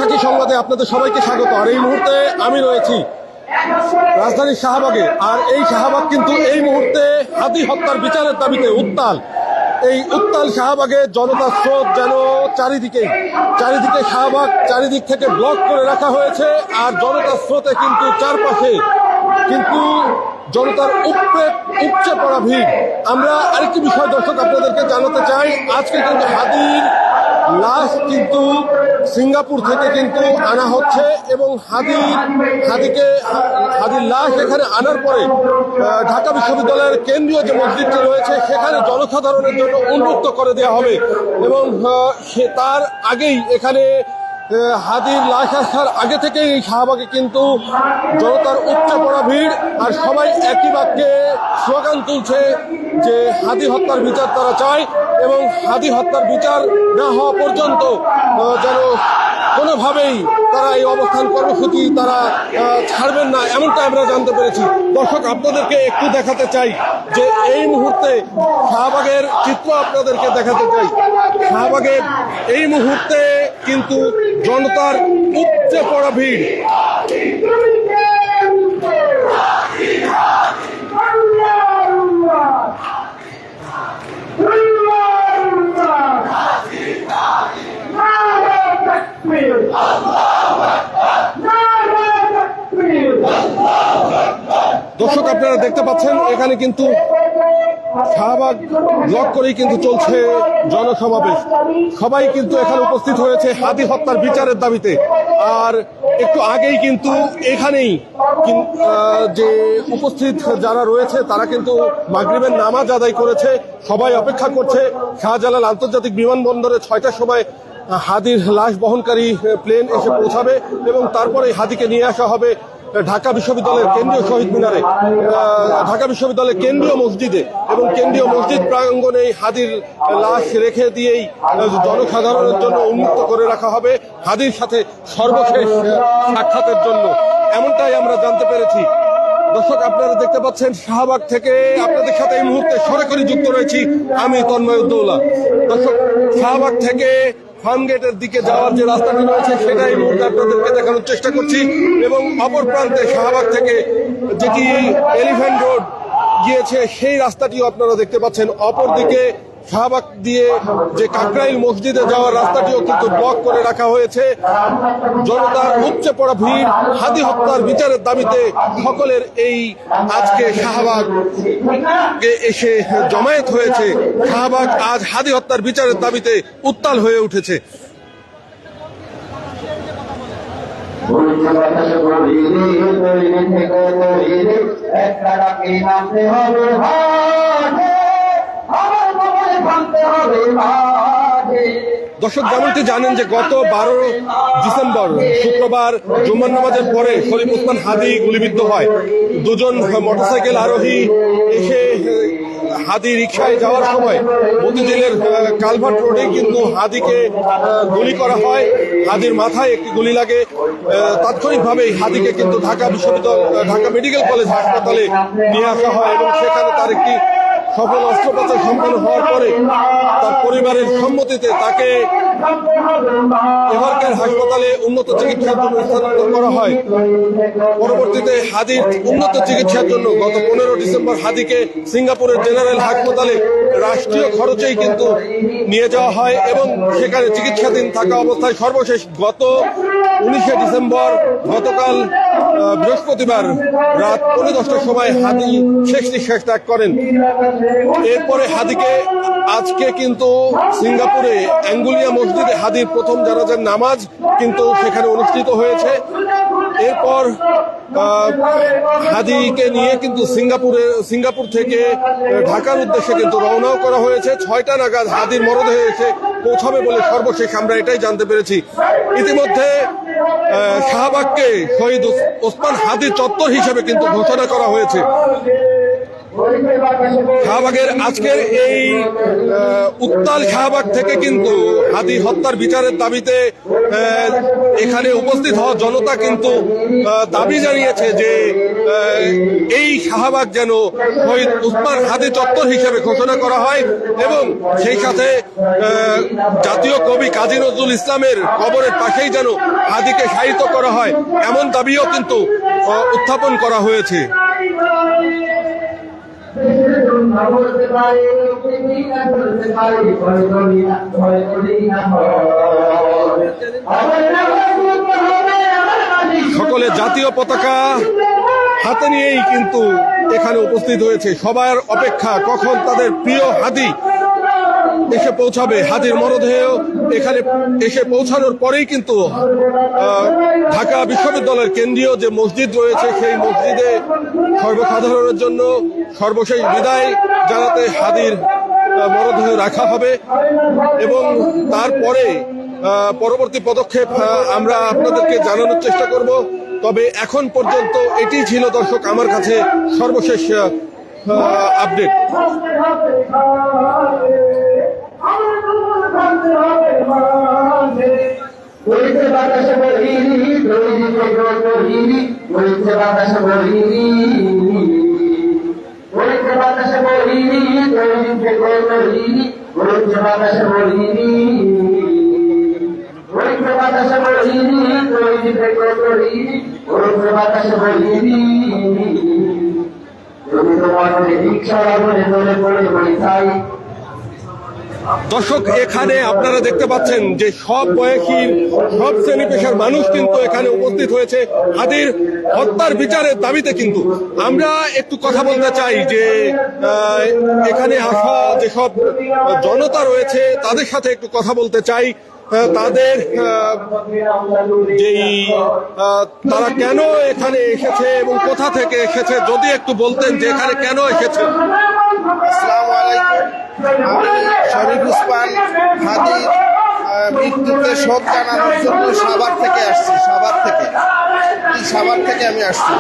বৈশাখী সংবাদে আপনাদের সবাইকে স্বাগত। আর এই মুহূর্তে আমি রয়েছি রাজধানীর শাহবাগে। আর এই শাহবাগ কিন্তু এই মুহূর্তে হাদি হত্যার বিচারের দাবিতে উত্তাল। এই উত্তাল শাহবাগে জনতার স্রোত যেন চারিদিকে শাহবাগ চারিদিক থেকে ব্লক করে রাখা হয়েছে। আর জনতার স্রোতে কিন্তু চারপাশে কিন্তু জনতার উপচে পড়া ভিড়। আমরা আরেকটি বিষয় দর্শক আপনাদেরকে জানাতে চাই, আজকে কিন্তু হাদির লাশ কিন্তু সিঙ্গাপুর থেকে কিন্তু আনা হচ্ছে এবং হাদির লাশ এখানে আনার পরে ঢাকা বিশ্ববিদ্যালয়ের কেন্দ্রীয় যে মসজিদটি রয়েছে সেখানে জনসাধারণের জন্য উন্মুক্ত করে দেওয়া হবে এবং তার আগেই এখানে হাদির লাশ আসার আগে থেকেই এই শাহবাগে কিন্তু জনতার উপচে পড়া ভিড়। আর সবাই একই বাক্যে স্লোগান তুলছে যে হাদি হত্যার বিচার তারা চায় এবং হাদি হত্যার বিচার না হওয়া পর্যন্ত যেন কোনোভাবেই তারা এই অবস্থান কর্মসূচি তারা ছাড়বেন না, এমনটা আমরা জানতে পেরেছি। দর্শক আপনাদেরকে একটু দেখাতে চাই যে এই মুহূর্তে শাহবাগের চিত্র আপনাদেরকে দেখাতে চাই। শাহবাগের এই মুহূর্তে কিন্তু জনতার উপচে পড়া ভিড়। দর্শক আপনারা দেখতে পাচ্ছেন এখানে কিন্তু শাহবাগ ব্লক করেই কিন্তু চলছে জনসমাবেশ। সবাই কিন্তু এখানে উপস্থিত হয়েছে হাদি হত্যার বিচারের দাবিতে। আর একটু আগেই কিন্তু এখানেই যে উপস্থিত যারা রয়েছে তারা কিন্তু মাগরিবের নামাজ আদায় করেছে। সবাই অপেক্ষা করছে শাহজালাল আন্তর্জাতিক বিমানবন্দরে ৬টার সময় হাদির লাশ বহনকারী প্লেন এসে পৌঁছাবে এবং তারপরে হাদিকে নিয়ে আসা হবে ঢাকা বিশ্ববিদ্যালয়ের কেন্দ্রীয় শহীদ মিনারে, ঢাকা বিশ্ববিদ্যালয়ের কেন্দ্রীয় মসজিদে এবং কেন্দ্রীয় মসজিদ প্রাঙ্গণে হাদির লাশ রেখে দিয়েই জনসাধারণের জন্য উন্মুক্ত করে রাখা হবে হাদির সাথে সর্বশেষ সাক্ষাতের জন্য, এমনটাই আমরা জানতে পেরেছি। দর্শক আপনারা দেখতে পাচ্ছেন শাহবাগ থেকে আপনাদের সাথে এই মুহূর্তে সরাসরি যুক্ত রয়েছি আমি তন্ময় উদ্দৌলা। দর্শক শাহবাগ থেকে ফার্মগেটের দিকে যাওয়ার যে রাস্তাটি রয়েছে সেটা এই মুহূর্তে আপনাদেরকে দেখানোর চেষ্টা করছি এবং অপর প্রান্তে শাহবাগ থেকে যেটি এলিফ্যান্ট রোড গিয়েছে সেই রাস্তাটিও আপনারা দেখতে পাচ্ছেন। অপর দিকে শাহবাগ দিয়ে যে কাকরাইল মসজিদে যাওয়ার রাস্তাটিও কিন্তু ব্লক করে রাখা হয়েছে। জনতার উপচে পড়া ভিড় হাদি হত্যার বিচারের দাবিতে সকলের এই আজকে শাহবাগে এসে জমায়েত হয়েছে। শাহবাগ আজ হাদি হত্যার বিচারের দাবিতে উত্তাল হয়ে উঠেছে। দর্শক যেমনটি জানেন যে গত 12 ডিসেম্বর শুক্রবার জুমার নামাজের পরে শরীফ ওসমান হাদি গুলিবিদ্ধ হয়। দুজন মোটরসাইকেল আরোহী এসে হাদি রিকশায় যাওয়ার সময় মতিঝিলের কালভার্ট রোডে কিন্তু হাদিকে গুলি করা হয়। হাদির মাথায় একটি গুলি লাগে। তাৎক্ষণিকভাবেই হাদিকে কিন্তু ঢাকা মেডিকেল কলেজ হাসপাতালে নিয়ে আসা হয় এবং সেখানে তার একটি সফল অস্ত্রোপচার সম্পন্ন হওয়ার পরে তার পরিবারের সম্মতিতে তাকে এভারকেয়ার হাসপাতালে উন্নত চিকিৎসার জন্য স্থানান্তর করা হয়। পরবর্তীতে হাদির উন্নত চিকিৎসার জন্য গত 15 ডিসেম্বর হাদিকে সিঙ্গাপুরের জেনারেল হাসপাতালে রাষ্ট্রীয় খরচেই কিন্তু নিয়ে যাওয়া হয় এবং সেখানে চিকিৎসাধীন থাকা অবস্থায় সর্বশেষ গত 19 ডিসেম্বর গতকাল বৃহস্পতিবার রাত 10:15টার সময় হাদি শেষ নিঃশ্বাস ত্যাগ করেন। এরপরে হাদিকে আজকে কিন্তু সিঙ্গাপুরে অ্যাঙ্গুলিয়া মসজিদে হাদির প্রথম জানাজার নামাজ কিন্তু সেখানে অনুষ্ঠিত হয়েছে। এরপর হাদিকে নিয়ে কিন্তু সিঙ্গাপুর থেকে ঢাকার উদ্দেশ্যে কিন্তু রওনাও করা হয়েছে। 6টা নাগাদ হাদির মরদেহ এসে পৌঁছাবে বলে সর্বশেষ আমরা এটাই জানতে পেরেছি। ইতিমধ্যে শাহবাগকে শহীদ ওসমান হাদি চত্বর হিসেবে কিন্তু ঘোষণা করা হয়েছে। শাহবাগের আজকের এই উত্তাল শাহবাগ থেকে কিন্তু হাদি হত্যার বিচারের দাবিতে এখানে উপস্থিত হওয়া জনতা কিন্তু দাবি জানিয়েছে যে এই শাহবাগ যেন শহীদ উসমান হাদি চত্বর হিসেবে ঘোষণা করা হয় এবং সেই সাথে জাতীয় কবি কাজী নজরুল ইসলামের কবরের পাশেই যেন হাদিকে শায়িত করা হয়, এমন দাবিও কিন্তু উত্থাপন করা হয়েছে। সকলে জাতীয় পতাকা হাতে নিয়েই কিন্তু এখানে উপস্থিত হয়েছে। সবার অপেক্ষা কখন তাদের প্রিয় হাদি এসে পৌঁছাবে। হাদির মরদেহ এখানে এসে পৌঁছানোর পরেই কিন্তু ঢাকা বিশ্ববিদ্যালয়ের কেন্দ্রীয় যে মসজিদ রয়েছে সেই মসজিদে সর্বসাধারণের জন্য সর্বশেষ বিদায় জানাতে হাদির মরদেহ রাখা হবে এবং তারপরে পরবর্তী পদক্ষেপ আমরা আপনাদেরকে জানানোর চেষ্টা করব। তবে এখন পর্যন্ত এটি ছিল দর্শক আমার কাছে সর্বশেষ আপডেট। দর্শক এখানে আপনারা দেখতে পাচ্ছেন যে সব বয়সী সব শ্রেণী পেশার মানুষ কিন্তু এখানে উপস্থিত হয়েছে হাদির হত্যার বিচারের দাবিতে। কিন্তু আমরা একটু কথা বলতে চাই যে এখানে আসা যেসব জনতা রয়েছে তাদের সাথে একটু কথা বলতে চাই। তাদের যেই তারা কেন এখানে এসেছে এবং কোথা থেকে এসেছে যদি একটু বলতেন যে এখানে কেন এসেছে। আসসালামু আলাইকুম। আমি শহীদ উসমান হাদির মৃত্যুতে শোক জানানোর জন্য সাভার থেকে আসছি। সাভার থেকে আমি আসছি,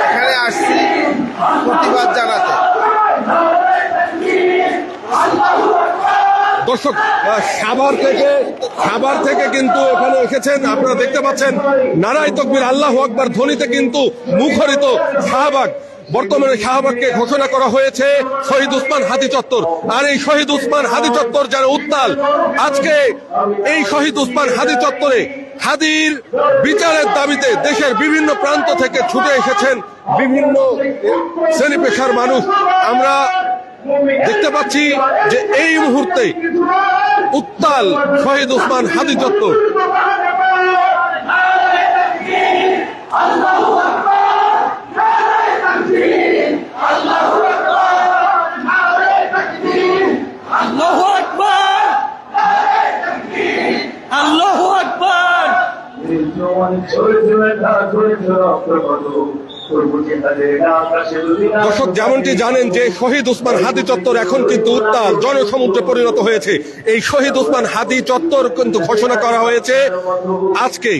এখানে আসছি প্রতিবাদ জানাতে। দর্শক সাভার থেকে কিন্তু এখানে এসেছেন, আপনারা দেখতে পাচ্ছেন নারায়ে তাকবীর আল্লাহু আকবার ধ্বনিতে কিন্তু মুখরিত শাহবাগ। বর্তমানে শাহবাগকে ঘোষণা করা হয়েছে শহীদ উসমান হাদি চত্বর। আর এই শহীদ উসমান হাদি চত্বর যেন উত্তাল। আজকে এই শহীদ উসমান হাদি চত্বরে হাদির বিচারের দাবিতে দেশের বিভিন্ন প্রান্ত থেকে ছুটে এসেছেন বিভিন্ন শ্রেণী পেশার মানুষ। আমরা দেখতে পাচ্ছি যে এই মুহূর্তে উত্তাল শহীদ উসমান হাদি চত্বর। দর্শক যেমনটি জানেন যে শহীদ উসমান হাদি চত্বর এখন কিন্তু উত্তাল জনসমুদ্রে পরিণত হয়েছে। এই শহীদ উসমান হাদি চত্বর কিন্তু ঘোষণা করা হয়েছে আজকে।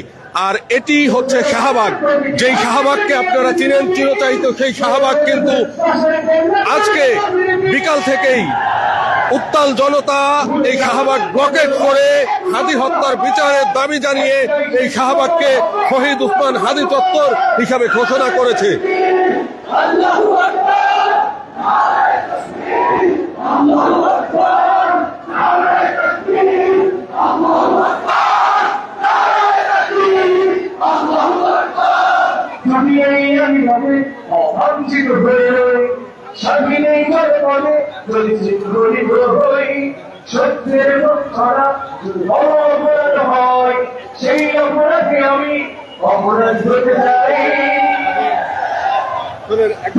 আর এটি হচ্ছে শাহবাগ, যেই শাহবাগকে আপনারা চিনেন চিরচারিত সেই শাহবাগ কিন্তু আজকে বিকাল থেকেই উত্তাল জনতা এই শাহবাগ ব্লকেট করে হাদি হত্যার বিচারের দাবি জানিয়ে এই শাহবাগকে শহীদ উসমান হাদি চত্বর হিসাবে ঘোষণা করেছে। স্বাধীনেই করে বলে যদি গরিব হই সত্যের ছাড়া অপরাধ হয়, সেই অপরাধে আমি অপরাধ হতে চাই।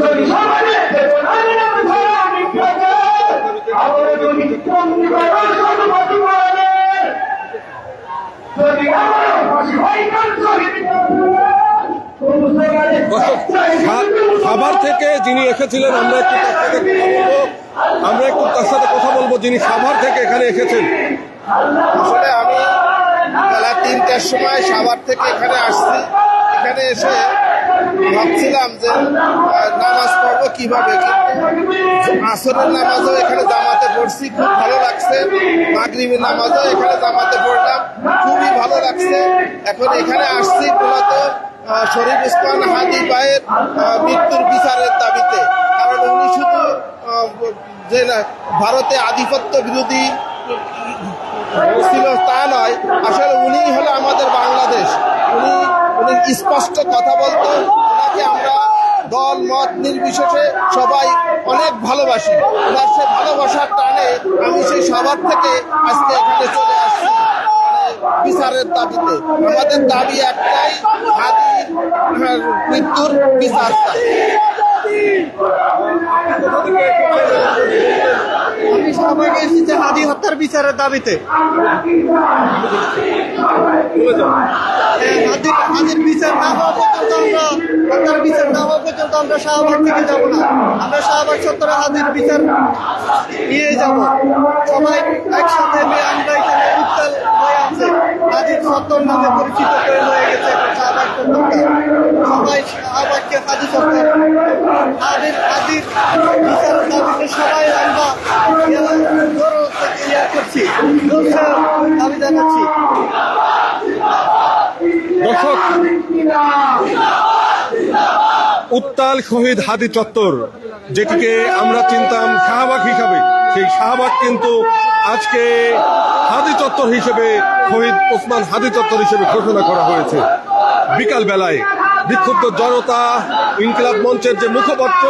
যদি সমাজের যদি আমার ফাঁসি হয় সাভার থেকে যিনি এসেছিলেন আমরা একটু তার সাথে কথা বলবো যিনি সাভার থেকে এখানে এসেছেন। আসলে আমি বেলা 3টার সময় সাভার থেকে এখানে আসছি। এখানে এসে ভাবছিলাম যে নামাজ পড়বো কিভাবে, কিন্তু আসরের নামাজও এখানে জামাতে পড়ছি, খুব ভালো লাগছে। মাগরিবের নামাজও এখানে জামাতে পড়লাম, খুবই ভালো লাগছে। এখন এখানে আসছি মূলত শরীফ ওসমান হাদি ভাইয়ের মৃত্যুর বিচারের দাবিতে। কারণ উনি শুধু যে ভারতে আধিপত্য বিরোধী ছিল তা নয়, আসলে উনি হলো আমাদের বাংলাদেশ। উনি স্পষ্ট কথা বলতেন, ওনাকে আমরা দল মত নির্বিশেষে সবাই অনেক ভালোবাসি। ওনার সে ভালোবাসার টানে আমি সেই সবার থেকে আজকে এখানে চলে আসছি বিচারের দাবিতে। আমাদের দাবি একটাই, হাদির মৃত্যুর বিচার চাই। আমি সবাইকে এসেছি হাদি হত্যার বিচারের দাবিতে। হাদির বিচার না হওয়া পর্যন্ত আমরা হত্যার বিচার না হওয়া পর্যন্ত আমরা শাহবাগ থেকে যাব না। আমরা শাহবাগ চত্বরে হাদির বিচার নিয়ে যাব। সবাই একসাথে আমরা এখানে উত্তাল হয়ে আছে। হাদির চত্বর নামে পরিচিত হয়ে গেছে শাহবাগ চত্বরটা। সবাই শাহবাগকে হাদি চত্বর হাদির বিচারের দাবিতে সবাই আমরা করছি, দাবি জানাচ্ছি। দর্শক, উত্তাল শহীদ হাদি চত্বর, যেটিকে আমরা চিনতাম শাহবাগ হিসাবে, সেই শাহবাগ কিন্তু আজকে হাদি চত্বর হিসেবে, শহীদ ওসমান হাদি চত্বর হিসেবে ঘোষণা করা হয়েছে। বিকাল বেলায় বিক্ষুব্ধ জনতা, ইনকিলাব মঞ্চের যে মুখপাত্র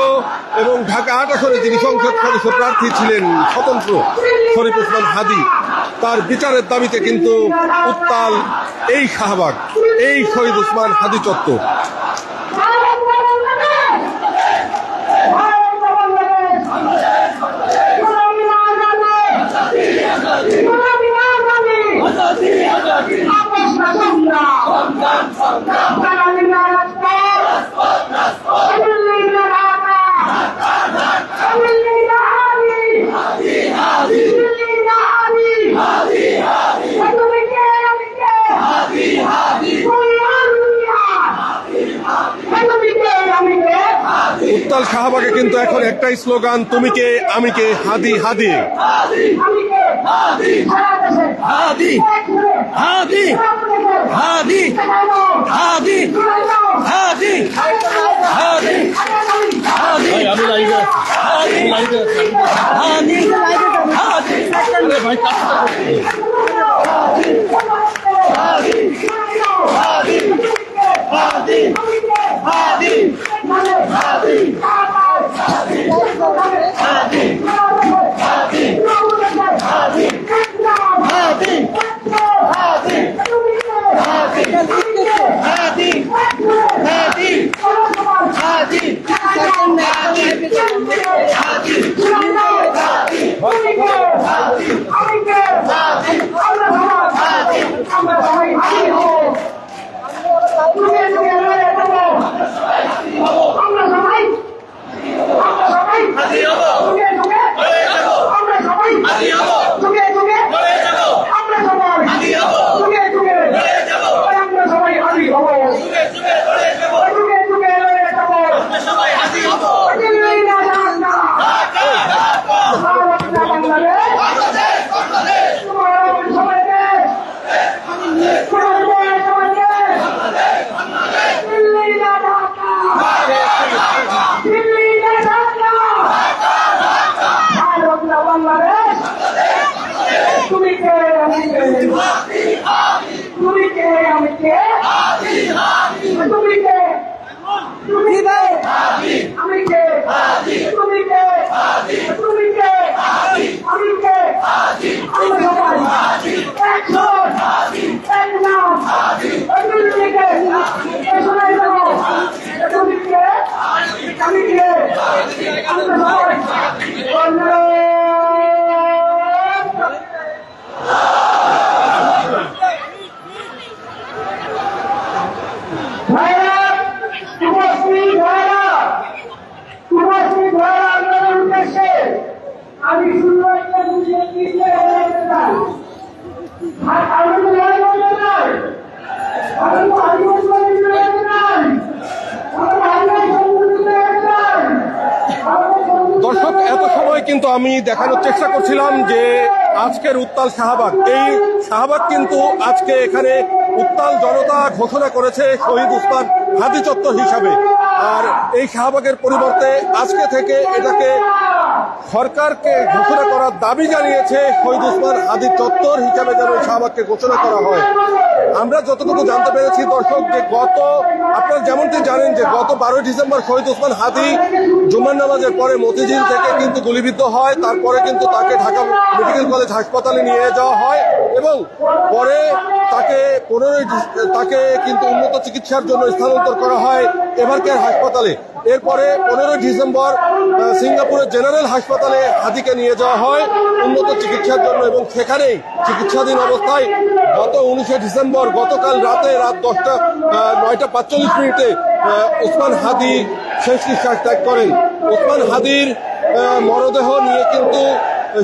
এবং ঢাকা ৮ আসনে যিনি সংসদ সদস্য প্রার্থী ছিলেন স্বতন্ত্র শরীফ ওসমান হাদি, তার বিচারের দাবিতে কিন্তু উত্তাল এই শাহবাগ, এই শহীদ ওসমান হাদি চত্বর। উত্তাল শাহবাগে কিন্তু এখন একটাই স্লোগান, তুমি কে আমি কে, হাদি হাদি। হাদি হাদি হাদি হাদি হাদি হাদি হাদি আমি লাইভে আছি, হাদি হাদি ভাই আমি আমি দেখানোর চেষ্টা করছিলাম যে আজকের উত্তাল শাহবাগ, এই শাহবাগ কিন্তু আজকে এখানে উত্তাল জনতা ঘোষণা করেছে শহীদ উসমান হাদি চত্বর হিসাবে। আর এই শাহবাগের পরিবর্তে আজকে থেকে এটাকে সরকারকে ঘোষণা করার দাবি জানিয়েছে শহীদ উসমান হাদি চত্বর হিসাবে যেন এই শাহবাগকে ঘোষণা করা হয়। আমরা যতটুকু জানতে পেরেছি দর্শক, যে আপনারা যেমনটি জানেন যে গত 12 ডিসেম্বর শহীদ উসমান হাদি জুমার নামাজের পরে মতিঝিল থেকে কিন্তু গুলিবিদ্ধ হয়। তারপরে কিন্তু তাকে ঢাকা মেডিকেল কলেজ হাসপাতালে নিয়ে যাওয়া হয় এবং পরে তাকে কিন্তু উন্নত চিকিৎসার জন্য স্থানান্তর করা হয় এভারকেয়ার হাসপাতালে। এরপরে 15 ডিসেম্বর সিঙ্গাপুরের জেনারেল হাসপাতালে হাদিকে নিয়ে যাওয়া হয় উন্নত চিকিৎসার জন্য এবং সেখানেই চিকিৎসাধীন অবস্থায় গত 19 ডিসেম্বর গতকাল রাত 9:45 উসমান হাদি শেষ নিঃশ্বাস ত্যাগ করেন। উসমান হাদির মরদেহ নিয়ে কিন্তু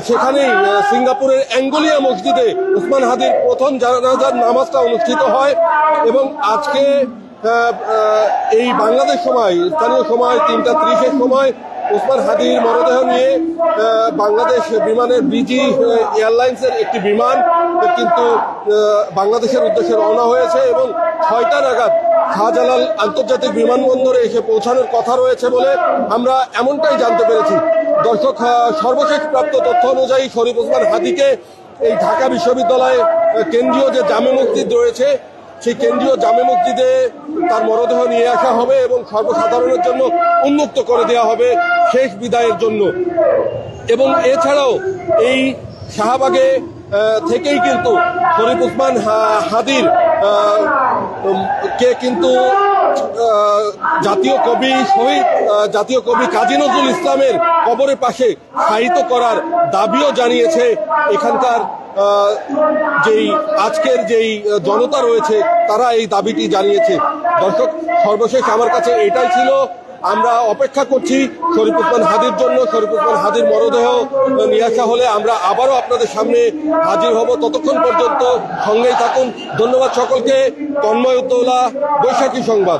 সেখানেই সিঙ্গাপুরের অ্যাঙ্গোলিয়া মসজিদে উসমান হাদির প্রথম জানাজার নামাজটা অনুষ্ঠিত হয় এবং আজকে এই বাংলাদেশ সময়, স্থানীয় সময় 3:30 সময় উসমান হাদির মরদেহ নিয়ে বাংলাদেশ বিমানের বিজি এয়ারলাইন্সের একটি বিমান কিন্তু বাংলাদেশের উদ্দেশ্যে রওনা হয়েছে এবং 6টা নাগাদ শাহজালাল আন্তর্জাতিক বিমানবন্দরে এসে পৌঁছানোর কথা রয়েছে বলে আমরা এমনটাই জানতে পেরেছি। দর্শক, সর্বশেষ প্রাপ্ত তথ্য অনুযায়ী শরীফ ওসমান হাদিকে এই ঢাকা বিশ্ববিদ্যালয়ে কেন্দ্রীয় যে জামে মসজিদ রয়েছে সেই কেন্দ্রীয় জামে মসজিদে তার মরদেহ নিয়ে আসা হবে এবং সর্বসাধারণের জন্য উন্মুক্ত করে দেওয়া হবে শেষ বিদায়ের জন্য। এবং এছাড়াও এই শাহবাগে থেকেই কিন্তু শরীফ ওসমান হাদির কে কিন্তু জাতীয় কবি কাজী নজরুল ইসলামের কবরের পাশে শায়িত করার দাবিও জানিয়েছে এখানকার আজকের যেই জনতা রয়েছে তারা এই দাবিটি জানিয়েছে। দর্শক, সর্বশেষ আমার কাছে এটাই ছিল। আমরা অপেক্ষা করছি শরীফ ওসমান হাদির জন্য। শরীফ ওসমান হাদির মরদেহ নিয়ে আসা হলে আমরা আবারও আপনাদের সামনে হাজির হব। ততক্ষণ পর্যন্ত সঙ্গেই থাকুন। ধন্যবাদ সকলকে। তন্ময় উদ্দৌলা, বৈশাখী সংবাদ।